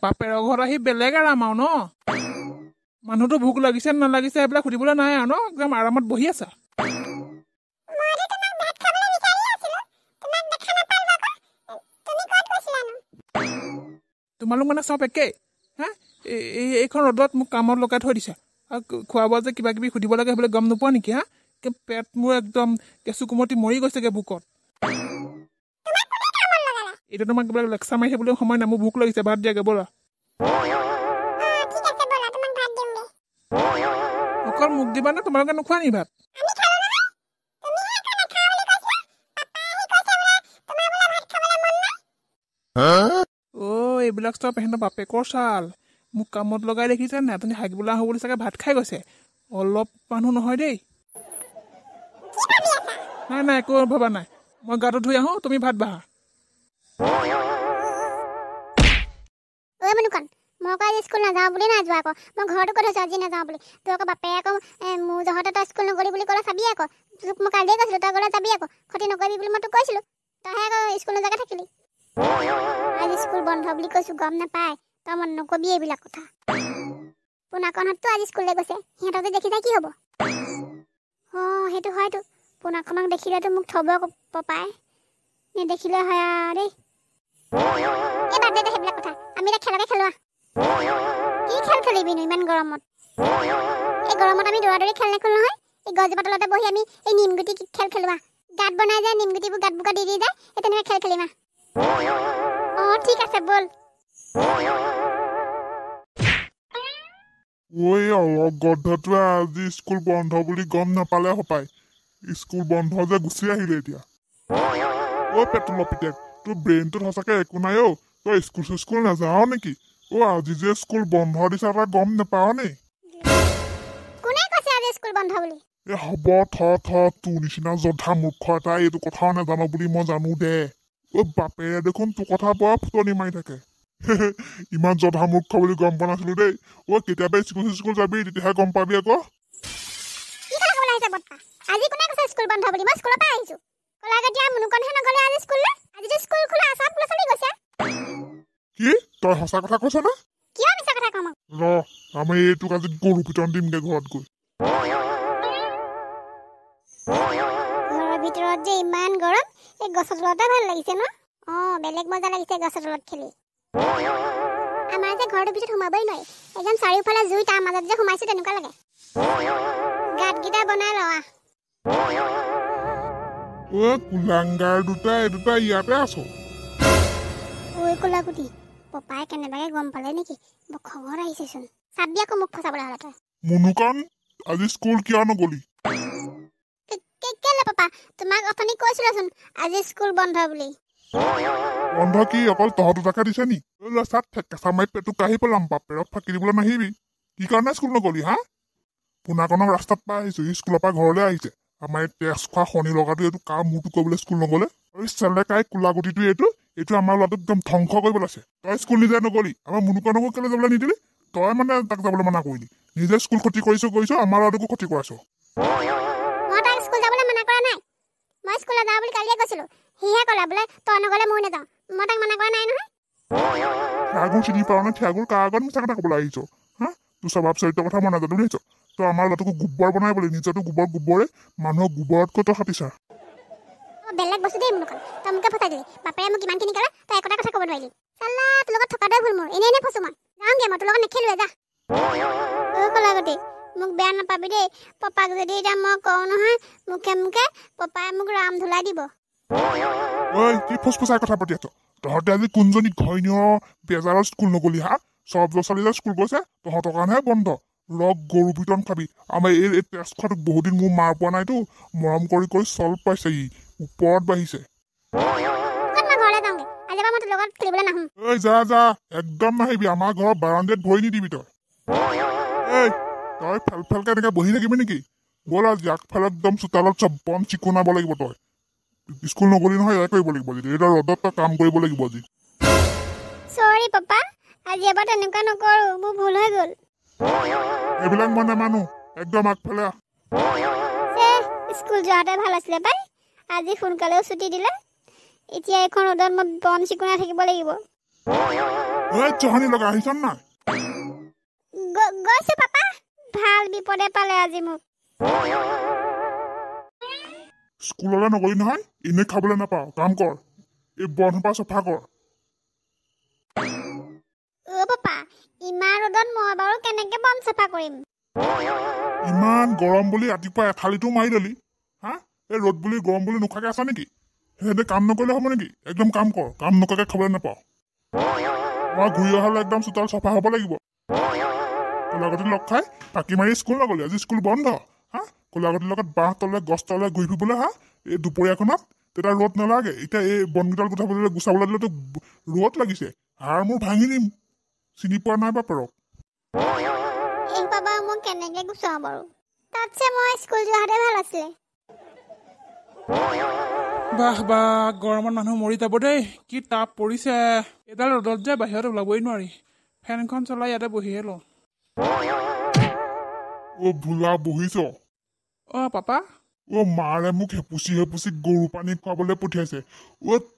বাপেৰৰ ঘৰত আহি বেলেগ আৰাম আৰু ন মানুহটো ভোক লাগিছে নালাগিছে এইবিলাক সুধিবলৈ নাই আৰু ন একদম আৰামত বহি আছা তোমালোক মানে চব একেই হা এইখন ৰ'দত মোক কামত লগাই থৈ দিছা আৰু খোৱা বোৱা যে কিবা কিবি সুধিব লাগে সেইবিলাক গম নোপোৱা নেকি হা পেট মোৰ একদম কেঁচু কুমতি মৰি গৈছেগে ভোকত এতিয়া তোমাক কিবা লেকচাৰ মাৰি থাকিবলৈ সময় নাই মোৰ ভোক লাগিছে ভাত দিয়াগে ব'লা অকল মোক দিবা নে তোমালোকে নোখোৱা নি ভাত এইবিলাক চব সিহঁতৰ বাপেকৰ চাল মোক কামত লগাই দেখিছে নাই আপুনি হাগিবলৈ আহোঁ বুলি চাগে ভাত খাই গৈছে অলপ মানুহ নহয় দেই নাই নাই একো ভবা নাই মই গাটো ধুই আহোঁ তুমি ভাত বাঢ়া মই আকৌ আজি স্কুল নাযাওঁ বুলি নাই যোৱা আকৌ মই ঘৰতো কৈ থৈছোঁ আজি নাযাওঁ বুলি তোৰ আকৌ বাপে আকৌ মোৰ জহতে তই স্কুল নগলি বুলি ক'লে চাবি আকৌ তোক মই কালিয়ে কৈছিলোঁ তই গ'লে যাবি আকৌ ক্ষতি নকৰিবি বুলি মই তোক কৈছিলোঁ তইহে আকৌ স্কুল নোযোৱাকৈ থাকিলি আজি স্কুল বন্ধ বুলি কৈছোঁ গম নাপায় তই মন নকবি এইবিলাক কথা পোনাকণততো আজি স্কুললৈ গৈছে সিহঁতক যে দেখি যায় কি হ'ব সেইটো হয়তো পোনাকণক দেখিলেতো মোক থ'ব পপাই নেদেখিলে হয় আৰু দেই এই বাদ দে সেইবিলাক কথা আমি এতিয়া খেলকে খেলোৱা কি খেল খেলিবিনো ইমান গৰমত এই গৰমত আমি দৌৰা-দৌৰি খেল নেখেলো নহয় এই গছজোপা তলতে বহি আমি এই নিমগুটি খেল খেলোৱা গাঁত বনাই যায় নিমগুটিবোৰ গাঁত বোকা দি যায় এই তেনেকৈ খেল খেলিম ঠিক আছে বল অলপ গদ্ধটোৱে আজি স্কুল বন্ধ বুলি গম নাপালে হপায় স্কুল বন্ধ যে গুচি আহিলে এতিয়া পেটুলৰ পিতেক তোৰ ব্ৰেইনটোত সঁচাকে একো নাই তই স্কুল নাযাৱ নেকি আজি যে স্কুল বন্ধ দিছে তই গম নাপাৱ নি কোনে কৈছে আজি স্কুল বন্ধ বুলি হ'ব তোৰ নিচিনা জধা মূৰ্খ এটা এইটো কথাও নাজানো বুলি মই জানো দে বাপেৰে দেখোন তোৰ কথা বৰ ফুটনি মাৰি থাকে ইমান জধা মূৰ্খ বুলি গম পোৱা নাছিলো দেই কেতিয়াবা স্কুল যাবি তেতিয়াহে গম পাবি আকৌ আজি কোনে কৈছে স্কুল বন্ধ বুলি মই স্কুলৰ পৰা আহিছো কলাগতিয়া মুনুকনহে নগলে আজি স্কুললৈ আজি যে স্কুল খোলা সব ল'ৰা ছোৱালী গৈছে কি তই সঁচা কথা কৈছ না কিয় মিছা কথা কম আমি এইটোক আজি গৰু পিটন দিমগে ঘৰত গৈ ঘৰৰ ভিতৰত যে ইমান গৰম এই গছৰ তলতে ভাল লাগিছে ন বেলেগ মজা লাগিছে গছৰ তলত খেলি আমাৰ যে ঘৰটোৰ ভিতৰত সোমাবই নোৱাৰি একদম চাৰিওফালে জুই তাৰ মাজত যে সোমাইছো তেনেকুৱা লাগে গাঁতকেইটা বনাই লোৱা কুলাংগাৰ দুটা ইয়াতে আছো কোলাগুটি পপাই কেনেবাকে গম পালে নেকি বৰ খবৰ আহিছেচোন চাবি আকৌ মোক ফচাবলৈ হ'লে তই মুনুকন আজি স্কুল কিয় নগলি কেলে পাপা তোমাক অথনি কৈছিলোচোন আজি স্কুল বন্ধ বুলি বন্ধ কি অকল তহঁত দুটাকে দিছে নি চাত কেঁচা মাৰি পেটটো কাঢ়ি পেলাম বাপেৰক ফাঁকি দিবলৈ নাহিবি কি কাৰণে স্কুল নগলি হা পোনাকণক ৰাস্তাত পাই আহিছো স্কুলৰ পৰা ঘৰলৈ আহিছে আমাৰ এই তেজ খোৱা শনি লগাটো এইটো কাৰ মূৰটো কৰিবলৈ স্কুল নগলে চেলেকাই কোলাগুটিটো এইটো আমাৰ ল'ৰাটোক একদম ধ্বংস কৰিব লৈছে তই স্কুল নিজে নগলি আমাৰ মুনুকণকো কেলে যাবলৈ নিদিলি তই মানে তাক যাবলৈ মানা কৰিলি নিজে স্কুল ক্ষতি কৰিছ আমাৰ ল'ৰাটোকো ক্ষতি কৰাইছ মই তাক স্কুল যাবলৈ মানা কৰা নাই মই স্কুলত যাওঁ বুলি কালিয়ে কৈছিলো সিহে ক'লে বোলে তই নগলে মই নাযাওঁ মই তাক মানা কৰা নাই নহয় ঠেয়াগুৰ চিনি পাৱ নে ঠেয়াগুৰ কাৰ আগত মিছা কথা ক'বলৈ আহিছ হা তোৰ স্বভাৱ চৰিত্ৰৰ কথা মই নাজানো দেখিছ তই আমাৰ ল'ৰাটোকো গোবৰ বনাই বুলি নিজৰটো গোবৰে মানুহক গোবৰতকৈ তই খাটিছা বেলেগ বস্তু দেই মুনুকণ তই মোকে ফচাই দিলি বাপেৰে মোক ইমানখিনি ক'লে তই একোটা কথা ক'ব নোৱাৰিলি চাল্লা তোৰ লগত থকাটোৱে ভুল মোৰ এনেই ফচো মই যাওঁগে মই তোৰ লগত নেখেলোৱে যা কলাগুটি মোক বেয়া নাপাবি দেই পপাক যদি এতিয়া মই কওঁ নহয় মুখে পপাই মোক ৰাম ধুলাই দিব কি ফচফচাই কথা পাতি আছ তহঁতে আজি কোনজনী ঘৈণীয় বেজাৰৰ স্কুল নগলি হা চব ল'ৰা ছোৱালী স্কুল গৈছে তহঁতৰ কাৰণেহে বন্ধ গৰু পিটন খাবি আমাৰ এই তেজ খোৱাটোক বহুত দিন মোৰ মাৰ পোৱা নাইতো মৰম কৰি চল পাইছে ওপৰত বাঢ়িছে যা একদম নাহিবি আমাৰ ঘৰৰ বাৰান্দাত ভৰি নিদিবি তই ফেলফেলকে এনেকে বহি থাকিবি নেকি ব'ল আজি আগফালে একদম চোতালত চব বন চিকুণাব লাগিব তই স্কুল নগলি নহয় এয়া কৰিব লাগিব যদি এতিয়া ৰ'দত তই কাম কৰিব লাগিব আজি চৰি পাপা আজি এবাৰ তেনেকুৱা নকৰো মোৰ ভুল হৈ গ'ল এইবিলাক মই নামানো একদম আগফালে আহ স্কুল যোৱাতে ভাল আছিলে পাই আজি সোনকালেও ছুটি দিলে এতিয়া এখন ৰ'দত মই বন চিকুণাই থাকিব লাগিব জহনি লগা আহিছ নাই গৈছো পাপা ভাল বিপদে পালে আজি মোক স্কুললৈ নগলি নহয় এনেই খাবলৈ নাপাওঁ কাম কৰ এই বন সোপা চফা কৰ পাপা ইমান ৰ'দত মই বাৰু কেনেকে বন চাফা কৰিম ইমান গৰম বুলি ৰাতিপুৱা এথালিটো মাৰি দিলি হা এই ৰ'দ বুলি গৰম বুলি নোখোৱাকে আছা নেকি সিহঁতে কাম নকৰিলে হ'ব নেকি একদম কাম কৰ কাম নকৰাকে খাবলৈ নাপাওঁ মই ঘূৰি অহালৈ একদম চোতাল চফা হ'ব লাগিব কলাগতি লগ খাই ফাঁকি মাৰি স্কুল নগলি আজি স্কুল বন্ধ হা কলাগতিৰ লগত বাঁহ তলে গছ তলে ঘূৰি ফুৰিবলৈ হা এই দুপৰীয়াখনত তেতিয়া ৰ'দ নালাগে এতিয়া এই বনকেইডাল গুচাবলৈ দিলেতো ৰ'দ লাগিছে হাড় মোৰ ভাঙি দিম চিনি পোৱা নাই বাপেৰক এই বাবা মই কেনেকে গুচাওঁ বাৰু তাতছে মই স্কুল যোৱাতে ভাল আছিলে বাহ গৰমত মানুহ মৰি যাব দেই কি তাপ পৰিছে এডাল ৰ'দত যে বাহিৰত ওলাবই নোৱাৰি ফেনখন চলাই ইয়াতে বহিহে লওঁ ভোলা বহিছ পাপা মাৰে মোক হেপুচি গৰু পানী খুৱাবলৈ পঠিয়াইছে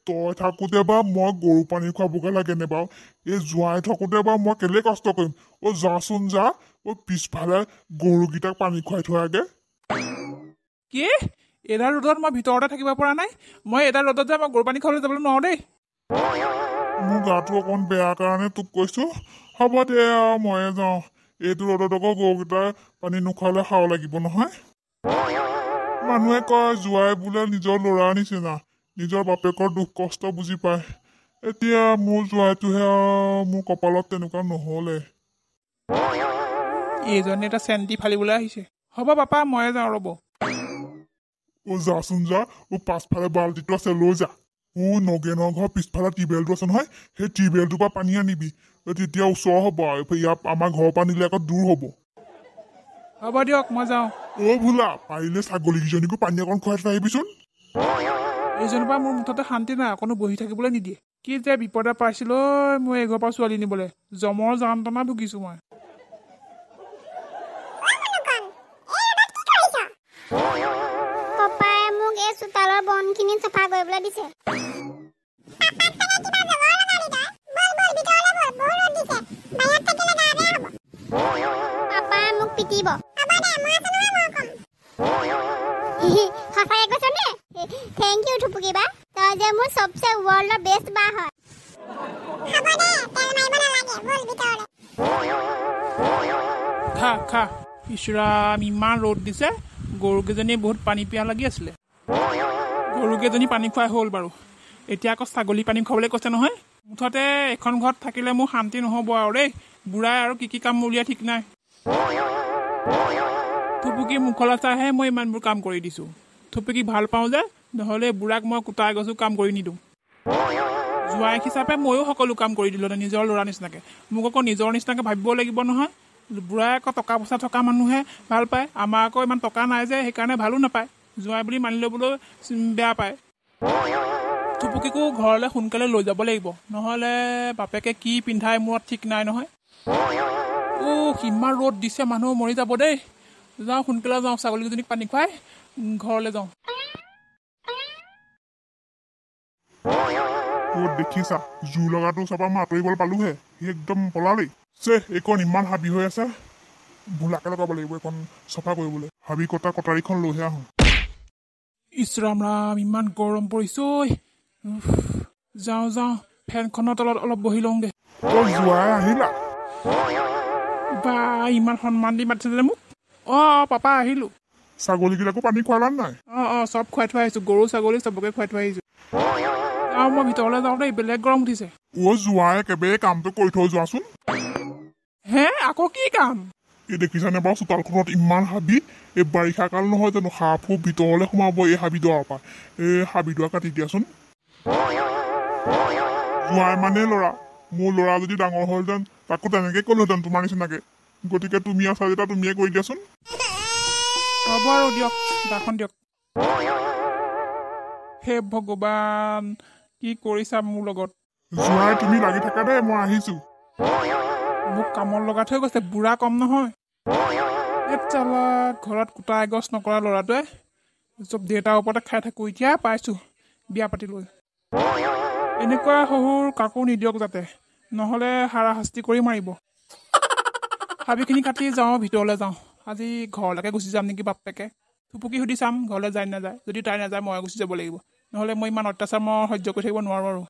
তই থাকোঁতে বা মই গৰু পানী খুৱাবগে লাগে নে বাৰু এই জোৱাই থাকোঁতে বা মই কেলে কষ্ট কৰিম যাচোন যা পিছফালে গৰুকেইটাক পানী খুৱাই থৈ আগে কি এডাল ৰ'দত মই ভিতৰতে থাকিব পৰা নাই মই এডাল ৰ'দত যে মই গৰু পানী খাবলৈ যাবলৈ নোৱাৰো দেই মোৰ গাটো অকণ বেয়া কাৰণে তোক কৈছো হ'ব দে ময়ে যাওঁ এইটো ৰ'দত আকৌ গৰুকেইটাৰ পানী নোখোৱালে খাব লাগিব নহয় মানুহে কয় জোৱাই বোলে নিজৰ ল'ৰাৰ নিচিনা নিজৰ বাপেকৰ দুখ কষ্ট বুজি পায় এতিয়া মোৰ জোৱাইটোহে মোৰ কপালত তেনেকুৱা নহ'লে এইজনে এটা চেণ্টি ফালিবলৈ আহিছে হ'ব পাপা ময়ে যাওঁ ৰ'ব যাচোন যা পাছফালে বাল্টিটো আছে লৈ যা নগেনৰ ঘৰ পিছফালে টিউবেলটো আছে নহয় সেই টিউবেলটোৰ পৰা পানী আনিবি তেতিয়া ওচৰ হ'ব ইয়াত আমাৰ ঘৰৰ পৰা নিলে আকৌ দূৰ হ'ব দিয়ক মই যাওঁ ভোলা পাৰিলে ছাগলীকেইজনীকো পানী অকণ খুৱাই থৈ আহিবিচোন এইজনৰ পৰা মোৰ মুঠতে শান্তি নাই অকণো বহি থাকিবলৈ নিদিয়ে কি যে বিপদে পাইছিলো মই এঘৰৰ পৰা ছোৱালী নিবলৈ জমৰ যন্ত্ৰণা ভুগিছো মই পাপাই মোক এই চোতালৰ বনখিনি চাফা কৰিবলৈ দিছে পাপাই মোক পিটিব সঁচাই কৈছ নে থেংক ইউ থুপুকি বা তই যে মোৰ চবচে ৱৰ্ল্ডৰ বেষ্ট বা হয় খা ইছৰাম ইমান ৰ'দ দিছে গৰুকেইজনী বহুত পানী পিয়াহ লাগি আছিলে গৰুকেইজনী পানী খুৱাই হ'ল বাৰু এতিয়া আকৌ ছাগলী পানী খুৱাবলৈ কৈছে নহয় মুঠতে এখন ঘৰত থাকিলে মোৰ শান্তি নহ'ব আৰু দেই বুঢ়াই আৰু কি কাম উলিয়াই ঠিক নাই থুপুকি মুখলৈ চাইহে মই ইমানবোৰ কাম কৰি দিছোঁ থুপুকি ভাল পাওঁ যে নহ'লে বুঢ়াক মই কুটাই গছো কাম কৰি নিদিওঁ জোৱাই হিচাপে ময়ো সকলো কাম কৰি দিলোঁ নিজৰ ল'ৰা নিচিনাকৈ মোক আকৌ নিজৰ নিচিনাকৈ ভাবিব লাগিব নহয় বুঢ়াই আকৌ টকা পইচা থকা মানুহে ভাল পায় আমাৰ আকৌ ইমান টকা নাই যে সেইকাৰণে ভালো নাপায় জোৱাই বুলি মানি ল'বলৈ বেয়া পায় থুপুকিকো ঘৰলৈ সোনকালে লৈ যাব লাগিব নহ'লে বাপেকে কি পিন্ধাই মূৰত ঠিক নাই নহয় ইমান ৰ'দ দিছে মানুহ মৰি যাব দেই যাওঁ সোনকালে যাওঁ ছাগলীকেইজনীক পানী খুৱাই ঘৰলৈ যাওঁ দেখিছা জুই লগাটো চবৰ মই আঁতৰিবলৈ পালোহে সি একদম পলালেই এইকণ ইমান হাবি হৈ আছে ভোলাকে লগাব লাগিব এইকণ চফা কৰিবলৈ হাবি কটা কটাৰীখন লৈহে আহোঁ ইছৰাম ৰাম ইমান গৰম পৰিছে যাওঁ ফেনখনৰ তলত অলপ বহি লওঁগে জোৱাই আহিলা বা ইমান সন্মান দি মাতিছে যে মোক পাপা আহিলোঁ ছাগলীকেইটাকো পানী খুৱালা নাই চব খুৱাই থৈ আহিছোঁ গৰু ছাগলী চবকে খুৱাই থৈ আহিছোঁ মই ভিতৰলৈ যাওঁ দেই বেলেগ গৰম উঠিছে জোৱাই একেবাৰে কামটো কৰি থৈ যোৱাচোন হে আকৌ কি কাম এই দেখিছানে বাৰু চোতালখনত ইমান হাবি এই বাৰিষা কাল নহয় জানো সাপ ভিতৰলৈ সোমাব এই হাবিডৰাৰ পৰা এই হাবিডৰা কাটি দিয়াচোন জোৱাই মানে ল'ৰা মোৰ ল'ৰা যদি ডাঙৰ হ'লহেঁতেন তাকো তেনেকে ক'লোহেঁতেন তোমাৰ নিচিনাকে গতিকে তুমি আছা যেতিয়া তুমিয়ে কৰি দিয়াচোন হ'ব আৰু দিয়ক দাখন দিয়ক হে ভগৱান কি কৰিছা মোৰ লগত জোৱাই তুমি লাগি থাকা দেই মই আহিছো মোক কামত লগাই থৈ গৈছে, বুঢ়া কম নহয়। এই চালা ঘৰত কুটা এগছ নকৰা ল'ৰাটোৱে চব দেউতাৰ ওপৰতে খাই থাকোঁ, এতিয়া পাইছোঁ বিয়া পাতি লৈ। এনেকুৱা শহুৰ কাকো নিদিয়ক যাতে, নহ'লে হাৰাশাস্তি কৰি মাৰিব। হাবিখিনি কাটি যাওঁ, ভিতৰলৈ যাওঁ। আজি ঘৰলৈকে গুচি যাম নেকি বাপেকে। থুপুকি সুধি চাম ঘৰলৈ যায় নাযায়, যদি তাই নাযায় মই গুচি যাব লাগিব, নহ'লে মই ইমান অত্যাচাৰ মই সহ্য কৰি থাকিব নোৱাৰোঁ আৰু।